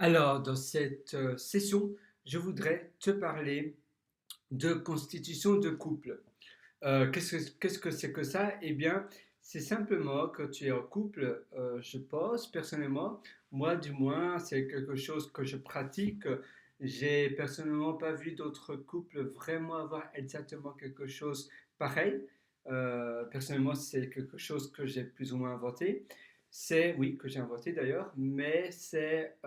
Alors, dans cette session, je voudrais te parler de constitution de couple. Qu'est-ce que c'est que ça? Eh bien, c'est simplement que tu es en couple, je pense, personnellement. Moi, du moins, c'est quelque chose que je pratique. J'ai personnellement pas vu d'autres couples vraiment avoir exactement quelque chose pareil. Personnellement, c'est quelque chose que j'ai plus ou moins inventé. C'est, oui, que j'ai inventé d'ailleurs, mais c'est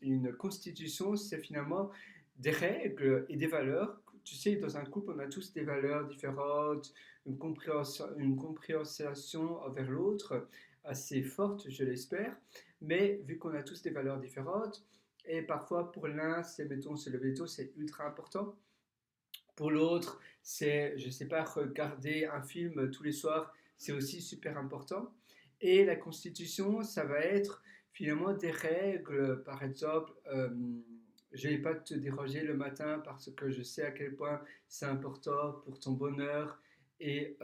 une constitution, c'est finalement des règles et des valeurs. Tu sais, dans un couple, on a tous des valeurs différentes, une compréhension envers l'autre assez forte, je l'espère. Mais vu qu'on a tous des valeurs différentes, et parfois pour l'un, c'est, mettons, se lever tôt, c'est ultra important. Pour l'autre, c'est, je ne sais pas, regarder un film tous les soirs, c'est aussi super important. Et la constitution, ça va être finalement des règles, par exemple, je ne vais pas te déranger le matin parce que je sais à quel point c'est important pour ton bonheur et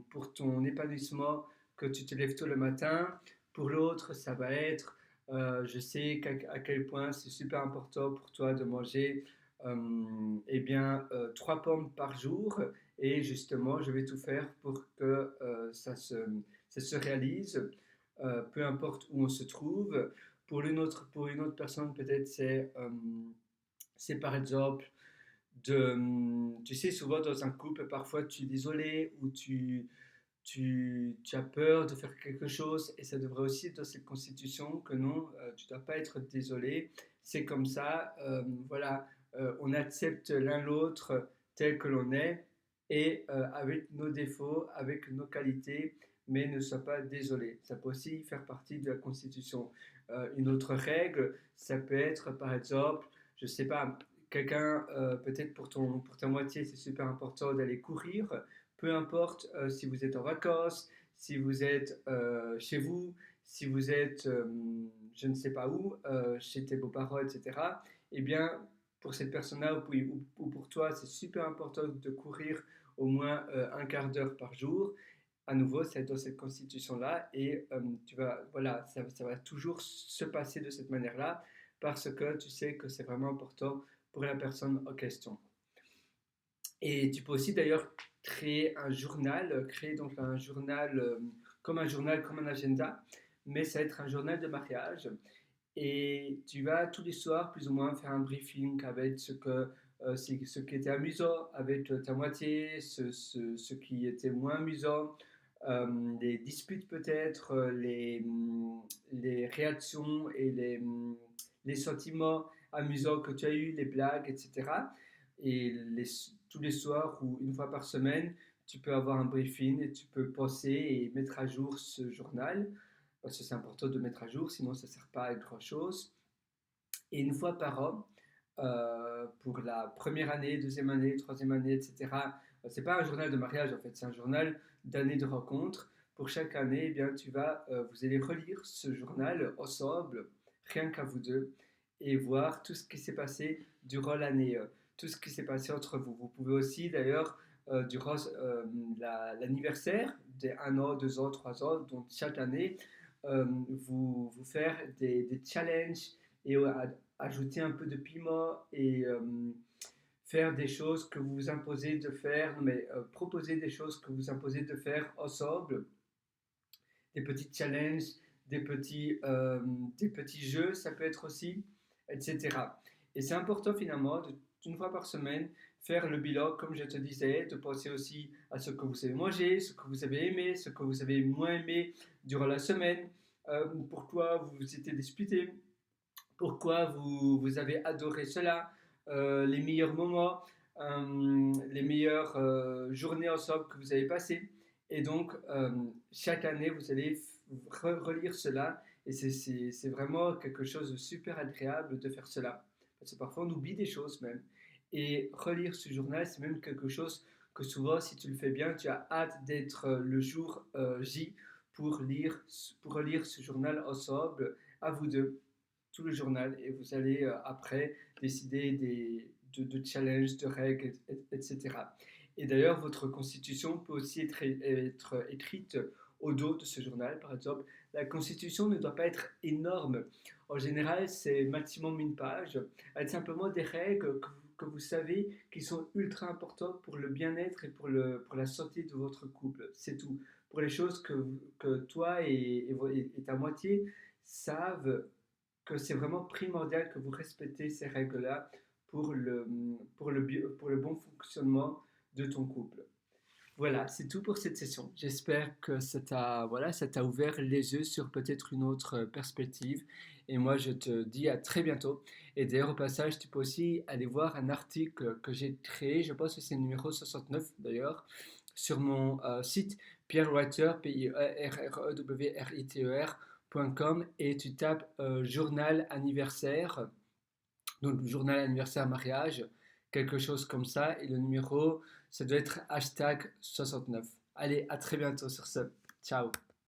pour ton épanouissement que tu te lèves tôt le matin. Pour l'autre, ça va être, je sais à quel point c'est super important pour toi de manger eh bien, 3 pommes par jour. Et justement, je vais tout faire pour que ça se réalise, peu importe où on se trouve. Pour une autre personne, peut-être c'est par exemple tu sais, souvent dans un couple, parfois tu es isolé ou tu as peur de faire quelque chose et ça devrait aussi être dans cette constitution que non, tu ne dois pas être désolé, c'est comme ça, voilà, on accepte l'un l'autre tel que l'on est et avec nos défauts, avec nos qualités, mais ne sois pas désolé. Ça peut aussi faire partie de la constitution. Une autre règle, ça peut être par exemple, je ne sais pas, quelqu'un, peut-être pour ta moitié, c'est super important d'aller courir, peu importe si vous êtes en vacances, si vous êtes chez vous, si vous êtes je ne sais pas où, chez tes beaux-parents, etc. Eh bien, pour cette personne-là ou pour toi, c'est super important de courir au moins un quart d'heure par jour. À nouveau, c'est dans cette constitution-là et voilà, ça va toujours se passer de cette manière-là parce que tu sais que c'est vraiment important pour la personne en question. Et tu peux aussi d'ailleurs créer un journal, créer donc un journal, comme un agenda, mais ça va être un journal de mariage. Et tu vas tous les soirs plus ou moins faire un briefing avec ce qui était amusant avec ta moitié, ce qui était moins amusant, les disputes peut-être, les réactions et les sentiments amusants que tu as eus, les blagues, etc. Et tous les soirs ou une fois par semaine, tu peux avoir un briefing et tu peux penser et mettre à jour ce journal parce que c'est important de mettre à jour, sinon ça ne sert pas à grand-chose. Et une fois par an, pour la première année, deuxième année, troisième année, etc. C'est pas un journal de mariage en fait, c'est un journal d'année de rencontre. Pour chaque année, eh bien, vous allez relire ce journal ensemble, rien qu'à vous deux, et voir tout ce qui s'est passé durant l'année, tout ce qui s'est passé entre vous. Vous pouvez aussi d'ailleurs, durant l'anniversaire des 1 an, 2 ans, 3 ans, donc chaque année, vous faire des challenges et ajouter un peu de piment et faire des choses que vous vous imposez de faire, mais proposer des choses que vous imposez de faire ensemble, des petits challenges, des petits jeux, ça peut être aussi, etc. Et c'est important finalement, une fois par semaine, faire le bilan, comme je te disais, de penser aussi à ce que vous avez mangé, ce que vous avez aimé, ce que vous avez moins aimé durant la semaine, pourquoi vous vous étiez disputé, pourquoi vous avez adoré cela, les meilleurs moments, les meilleures journées ensemble que vous avez passées. Et donc, chaque année, vous allez relire cela. Et c'est vraiment quelque chose de super agréable de faire cela. Parce que parfois, on oublie des choses même. Et relire ce journal, c'est même quelque chose que souvent, si tu le fais bien, tu as hâte d'être le jour J pour relire ce journal ensemble, à vous deux tout le journal et vous allez après décider de challenges, de règles, etc. Et d'ailleurs, votre constitution peut aussi être écrite au dos de ce journal, par exemple, La constitution ne doit pas être énorme. En général, c'est maximum une page, avec simplement des règles que vous savez qui sont ultra importantes pour le bien-être et pour la santé de votre couple. C'est tout. Pour les choses que toi et ta moitié savent que c'est vraiment primordial que vous respectez ces règles-là pour pour le bon fonctionnement de ton couple. Voilà, c'est tout pour cette session. J'espère que ça t'a ouvert les yeux sur peut-être une autre perspective. Et moi, je te dis à très bientôt. Et d'ailleurs, au passage, tu peux aussi aller voir un article que j'ai créé, je pense que c'est le numéro 69 d'ailleurs, sur mon site pierrewriter, pierrewriter.com et tu tapes journal anniversaire, donc journal anniversaire mariage, quelque chose comme ça, et le numéro, ça doit être hashtag 69. Allez, à très bientôt sur ce. Ciao.